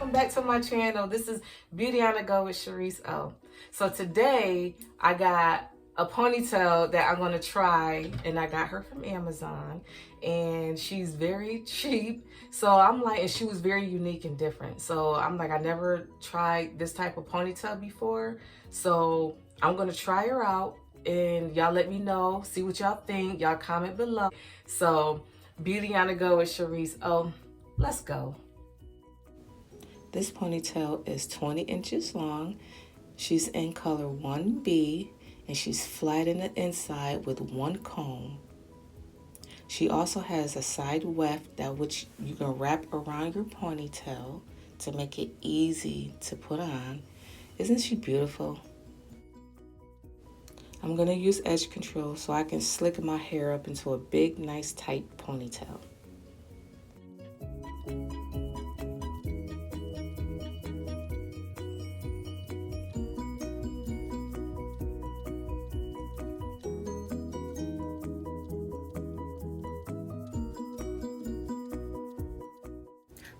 welcome back to my channel. This is Beauty on the Go with Sherese O. So today I got a ponytail that I'm gonna try, and I got her from Amazon, and she's very cheap. So I'm like, and she was very unique and different. So I'm like, I never tried this type of ponytail before. So I'm gonna try her out, and y'all let me know, see what y'all think. Y'all comment below. So Beauty on the Go with Sherese O. Let's go. This ponytail is 20 inches long. She's in color 1B, and she's flat in the inside with one comb. She also has a side weft that which you can wrap around your ponytail to make it easy to put on. Isn't she beautiful? I'm gonna use edge control so I can slick my hair up into a big, nice, tight ponytail.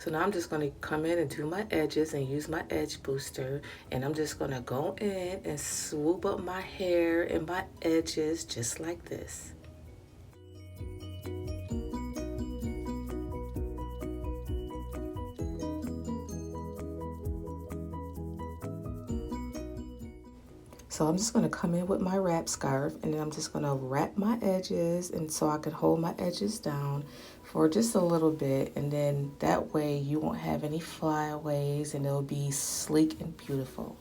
So now I'm just going to come in and do my edges and use my edge booster, and I'm just going to go in and swoop up my hair and my edges just like this. So I'm just going to come in with my wrap scarf, and then I'm just going to wrap my edges, and so I can hold my edges down for just a little bit, and then that way you won't have any flyaways and it'll be sleek and beautiful.